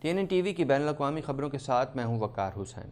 TNN-TV کی بین الاقوامی خبروں کے ساتھ میں ہوں وقار حسین۔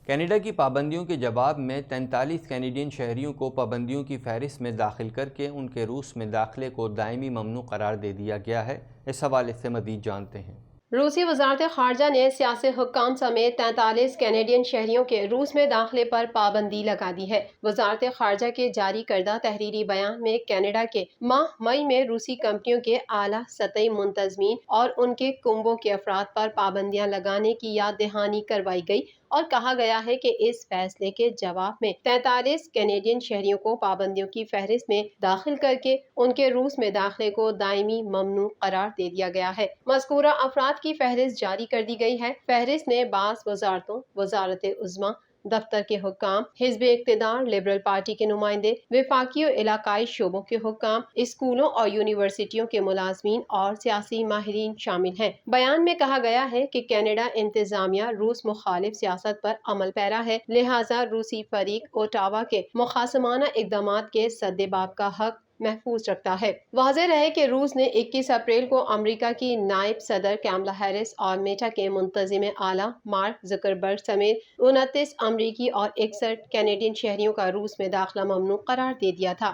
کینیڈا کی پابندیوں کے جواب میں 43 کینیڈین شہریوں کو پابندیوں کی فہرست میں داخل کر کے ان کے روس میں داخلے کو دائمی ممنوع قرار دے دیا گیا ہے۔ اس حوالے سے مزید جانتے ہیں۔ روسی وزارت خارجہ نے سیاسی حکام سمیت 43 کینیڈین شہریوں کے روس میں داخلے پر پابندی لگا دی ہے۔ وزارت خارجہ کے جاری کردہ تحریری بیان میں کینیڈا کے ماہ مئی میں روسی کمپنیوں کے اعلیٰ سطحی منتظمین اور ان کے کنبوں کے افراد پر پابندیاں لگانے کی یاد دہانی کروائی گئی اور کہا گیا ہے کہ اس فیصلے کے جواب میں 43 کینیڈین شہریوں کو پابندیوں کی فہرست میں داخل کر کے ان کے روس میں داخلے کو دائمی ممنوع قرار دے دیا گیا ہے۔ مذکورہ افراد کی فہرست جاری کر دی گئی ہے۔ فہرست میں بعض وزارتوں، وزارت عظمیٰ، دفتر کے حکام، حزب اقتدار، لبرل پارٹی کے نمائندے، وفاقی و علاقائی شعبوں کے حکام، اسکولوں اور یونیورسٹیوں کے ملازمین اور سیاسی ماہرین شامل ہیں۔ بیان میں کہا گیا ہے کہ کینیڈا انتظامیہ روس مخالف سیاست پر عمل پیرا ہے، لہٰذا روسی فریق اوٹاوا کے مخاصمانہ اقدامات کے سدباب کا حق محفوظ رکھتا ہے۔ واضح رہے کہ روس نے 21 اپریل کو امریکہ کی نائب صدر کیملا ہیرس اور میٹا کے منتظم اعلیٰ مارک زکربرگ سمیت 29 امریکی اور 61 کینیڈین شہریوں کا روس میں داخلہ ممنوع قرار دے دیا تھا۔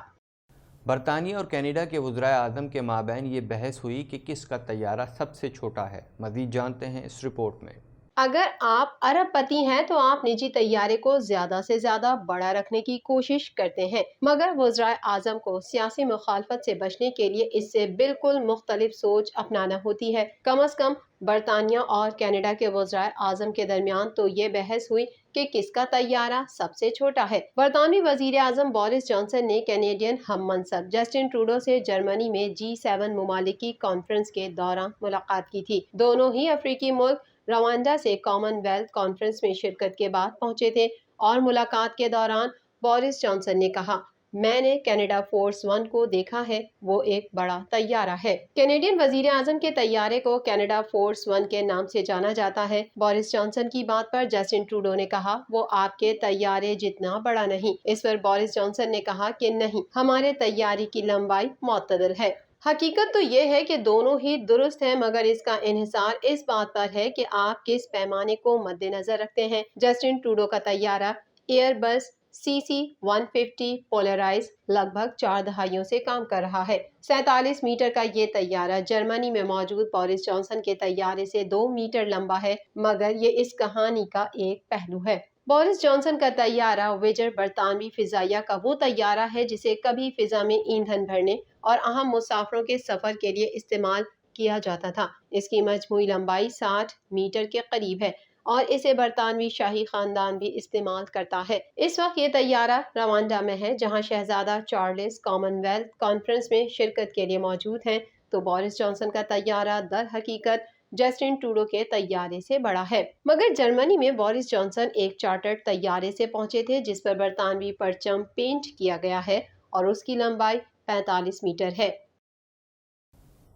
برطانیہ اور کینیڈا کے وزرائے اعظم کے مابین یہ بحث ہوئی کہ کس کا طیارہ سب سے چھوٹا ہے۔ مزید جانتے ہیں اس رپورٹ میں۔ اگر آپ ارب پتی ہیں تو آپ نجی طیارے کو زیادہ سے زیادہ بڑا رکھنے کی کوشش کرتے ہیں، مگر وزرائے اعظم کو سیاسی مخالفت سے بچنے کے لیے اس سے بالکل مختلف سوچ اپنانا ہوتی ہے۔ کم از کم برطانیہ اور کینیڈا کے وزرائے اعظم کے درمیان تو یہ بحث ہوئی کہ کس کا طیارہ سب سے چھوٹا ہے۔ برطانوی وزیر اعظم بورس جانسن نے کینیڈین ہم منصب جسٹن ٹروڈو سے جرمنی میں G7 ممالک کی کانفرنس کے دوران ملاقات کی تھی۔ دونوں ہی افریقی ملک روانڈا سے کامن ویلتھ کانفرنس میں شرکت کے بعد پہنچے تھے اور ملاقات کے دوران بورس جانسن نے کہا، میں نے کینیڈا فورس ون کو دیکھا ہے، وہ ایک بڑا طیارہ ہے۔ کینیڈین وزیر اعظم کے طیارے کو کینیڈا فورس ون کے نام سے جانا جاتا ہے۔ بورس جانسن کی بات پر جسٹن ٹروڈو نے کہا، وہ آپ کے طیارے جتنا بڑا نہیں۔ اس پر بورس جانسن نے کہا کہ نہیں، ہمارے طیارے کی لمبائی معتدل ہے۔ حقیقت تو یہ ہے کہ دونوں ہی درست ہیں، مگر اس کا انحصار اس بات پر ہے کہ آپ کس پیمانے کو مد نظر رکھتے ہیں۔ جسٹن ٹروڈو کا طیارہ ایئر بس CC-150 پولرائز لگ بھگ 4 دہائیوں سے کام کر رہا ہے۔ 47 میٹر کا یہ طیارہ جرمنی میں موجود بورس جانسن کے طیارے سے 2 میٹر لمبا ہے، مگر یہ اس کہانی کا ایک پہلو ہے۔ بورس جانسن کا طیارہ ویجر برطانوی فضائیہ کا وہ طیارہ ہے جسے کبھی فضا میں ایندھن بھرنے اور اہم مسافروں کے سفر کے لیے استعمال کیا جاتا تھا۔ اس کی مجموعی لمبائی 60 میٹر کے قریب ہے اور اسے برطانوی شاہی خاندان بھی استعمال کرتا ہے۔ اس وقت یہ طیارہ روانڈا میں ہے، جہاں شہزادہ چارلس کامن ویلتھ کانفرنس میں شرکت کے لیے موجود ہیں، تو بورس جانسن کا طیارہ در حقیقت جسٹن ٹروڈو کے طیارے سے بڑا ہے۔ مگر جرمنی میں بورس جانسن ایک چارٹرڈ طیارے سے پہنچے تھے جس پر برطانوی پرچم پینٹ کیا گیا ہے اور اس کی لمبائی 45 میٹر ہے۔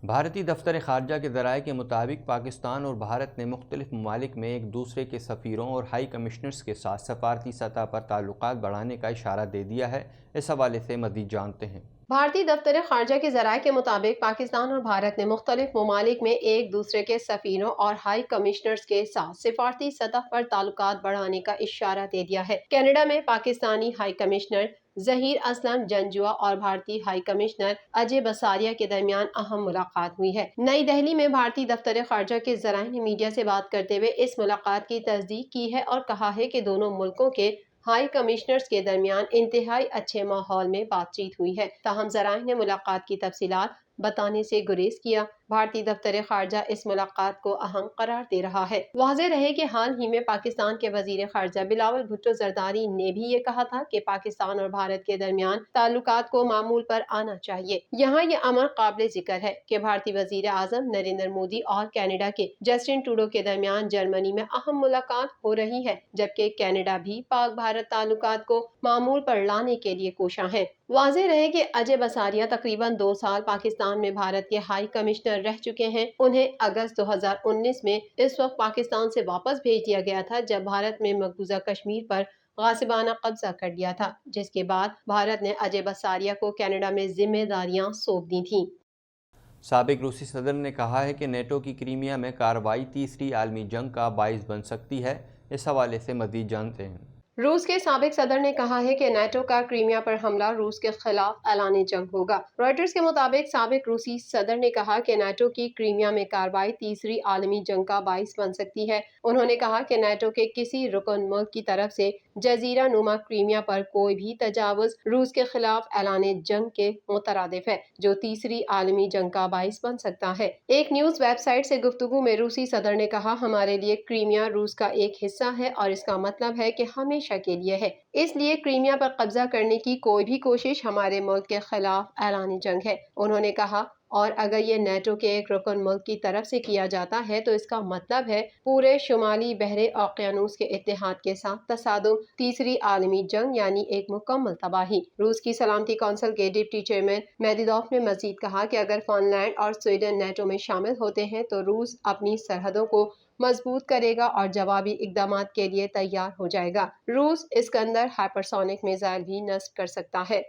بھارتی دفتر خارجہ کے ذرائع کے مطابق پاکستان اور بھارت نے مختلف ممالک میں ایک دوسرے کے سفیروں اور ہائی کمشنرز کے ساتھ سفارتی سطح پر تعلقات بڑھانے کا اشارہ دے دیا ہے۔ اس حوالے سے مزید جانتے ہیں۔ بھارتی دفتر خارجہ کے ذرائع کے مطابق پاکستان اور بھارت نے مختلف ممالک میں ایک دوسرے کے سفیروں اور ہائی کمشنرز کے ساتھ سفارتی سطح پر تعلقات بڑھانے کا اشارہ دے دیا ہے۔ کینیڈا میں پاکستانی ہائی کمشنر ظہیر اسلم جنجوعہ اور بھارتی ہائی کمشنر اجے بساریا کے درمیان اہم ملاقات ہوئی ہے۔ نئی دہلی میں بھارتی دفتر خارجہ کے ذرائع نے میڈیا سے بات کرتے ہوئے اس ملاقات کی تصدیق کی ہے اور کہا ہے کہ دونوں ملکوں کے ہائی کمشنرز کے درمیان انتہائی اچھے ماحول میں بات چیت ہوئی ہے۔ تاہم ذرائع نے ملاقات کی تفصیلات بتانے سے گریز کیا۔ بھارتی دفتر خارجہ اس ملاقات کو اہم قرار دے رہا ہے۔ واضح رہے کہ حال ہی میں پاکستان کے وزیر خارجہ بلاول بھٹو زرداری نے بھی یہ کہا تھا کہ پاکستان اور بھارت کے درمیان تعلقات کو معمول پر آنا چاہیے۔ یہاں یہ امر قابل ذکر ہے کہ بھارتی وزیر اعظم نریندر مودی اور کینیڈا کے جسٹن ٹروڈو کے درمیان جرمنی میں اہم ملاقات ہو رہی ہے، جبکہ کینیڈا بھی پاک بھارت تعلقات کو معمول پر لانے کے لیے کوشاں ہے۔ واضح رہے کہ اجے بساریا تقریباً 2 سال پاکستان میں بھارت کے ہائی کمشنر رہ چکے ہیں۔ انہیں اگست 2019 میں اس وقت پاکستان سے واپس بھیج دیا گیا تھا جب بھارت میں مقبوضہ کشمیر پر غاصبانہ قبضہ کر لیا تھا، جس کے بعد بھارت نے اجے بساریا کو کینیڈا میں ذمہ داریاں سونپ دی تھیں۔ سابق روسی صدر نے کہا ہے کہ نیٹو کی کرائمیا میں کارروائی تیسری عالمی جنگ کا باعث بن سکتی ہے۔ اس حوالے سے مزید جانتے ہیں۔ روس کے سابق صدر نے کہا ہے کہ نیٹو کا کرائمیا پر حملہ روس کے خلاف اعلان جنگ ہوگا۔ رائٹرز کے مطابق سابق روسی صدر نے کہا کہ نیٹو کی کرائمیا میں کارروائی تیسری عالمی جنگ کا باعث بن سکتی ہے۔ انہوں نے کہا کہ نیٹو کے کسی رکن ملک کی طرف سے جزیرہ نما کرائمیا پر کوئی بھی تجاوز روس کے خلاف اعلان جنگ کے مترادف ہے، جو تیسری عالمی جنگ کا باعث بن سکتا ہے۔ ایک نیوز ویب سائٹ سے گفتگو میں روسی صدر نے کہا، ہمارے لیے کرائمیا روس کا ایک حصہ ہے اور اس کا مطلب ہے کہ ہمیشہ کے لیے ہے۔ اس لیے کرائمیا پر قبضہ کرنے کی کوئی بھی کوشش ہمارے ملک کے خلاف اعلان جنگ ہے۔ انہوں نے کہا، اور اگر یہ نیٹو کے ایک رکن ملک کی طرف سے کیا جاتا ہے تو اس کا مطلب ہے پورے شمالی بحر اوقیانوس کے اتحاد کے ساتھ تصادم، تیسری عالمی جنگ یعنی ایک مکمل تباہی۔ روس کی سلامتی کونسل کے ڈپٹی چیئرمین میدیدوف نے مزید کہا کہ اگر فن لینڈ اور سویڈن نیٹو میں شامل ہوتے ہیں تو روس اپنی سرحدوں کو مضبوط کرے گا اور جوابی اقدامات کے لیے تیار ہو جائے گا۔ روس اسکندر ہائپرسونک میزائل بھی نصب کر سکتا ہے۔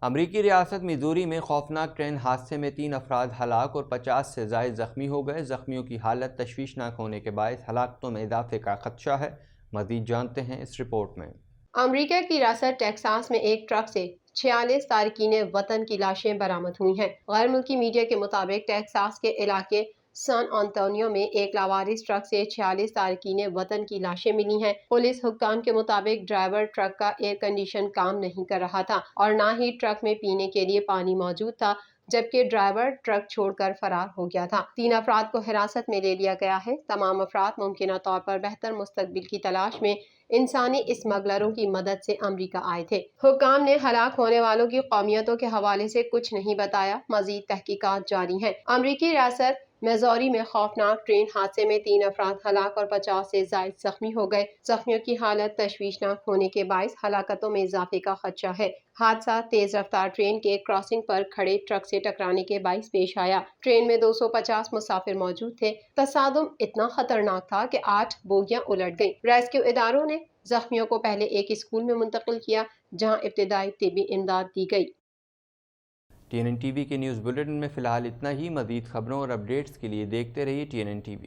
امریکی ریاست میزوری میں خوفناک ٹرین حادثے میں 3 افراد ہلاک اور 50 سے زائد زخمی ہو گئے۔ زخمیوں کی حالت تشویشناک ہونے کے باعث ہلاکتوں میں اضافے کا خدشہ ہے۔ مزید جانتے ہیں اس رپورٹ میں۔ امریکہ کی ریاست ٹیکساس میں ایک ٹرک سے 46 تارکین وطن کی لاشیں برآمد ہوئی ہیں۔ غیر ملکی میڈیا کے مطابق ٹیکساس کے علاقے سان انطونیو میں ایک لاوارث ٹرک سے 46 تارکین وطن کی لاشیں ملی ہیں۔ پولیس حکام کے مطابق ڈرائیور ٹرک کا ایئر کنڈیشن کام نہیں کر رہا تھا اور نہ ہی ٹرک میں پینے کے لیے پانی موجود تھا، جبکہ ڈرائیور ٹرک چھوڑ کر فرار ہو گیا تھا۔ 3 افراد کو حراست میں لے لیا گیا ہے۔ تمام افراد ممکنہ طور پر بہتر مستقبل کی تلاش میں انسانی اسمگلروں کی مدد سے امریکہ آئے تھے۔ حکام نے ہلاک ہونے والوں کی قومیتوں کے حوالے سے کچھ نہیں بتایا۔ مزید تحقیقات جاری ہیں۔ امریکی ریاست میزوری میں خوفناک ٹرین حادثے میں 3 افراد ہلاک اور 50 سے زائد زخمی ہو گئے۔ زخمیوں کی حالت تشویشناک ہونے کے باعث ہلاکتوں میں اضافے کا خدشہ ہے۔ حادثہ تیز رفتار ٹرین کے کراسنگ پر کھڑے ٹرک سے ٹکرانے کے باعث پیش آیا۔ ٹرین میں 250 مسافر موجود تھے۔ تصادم اتنا خطرناک تھا کہ 8 بوگیاں الٹ گئیں۔ ریسکیو اداروں نے زخمیوں کو پہلے ایک اسکول میں منتقل کیا جہاں ابتدائی طبی امداد دی گئی۔ TNN TV کے نیوز بلیٹن میں فی الحال اتنا ہی۔ مزید خبروں اور اپڈیٹس کے لیے دیکھتے رہیے TNN TV۔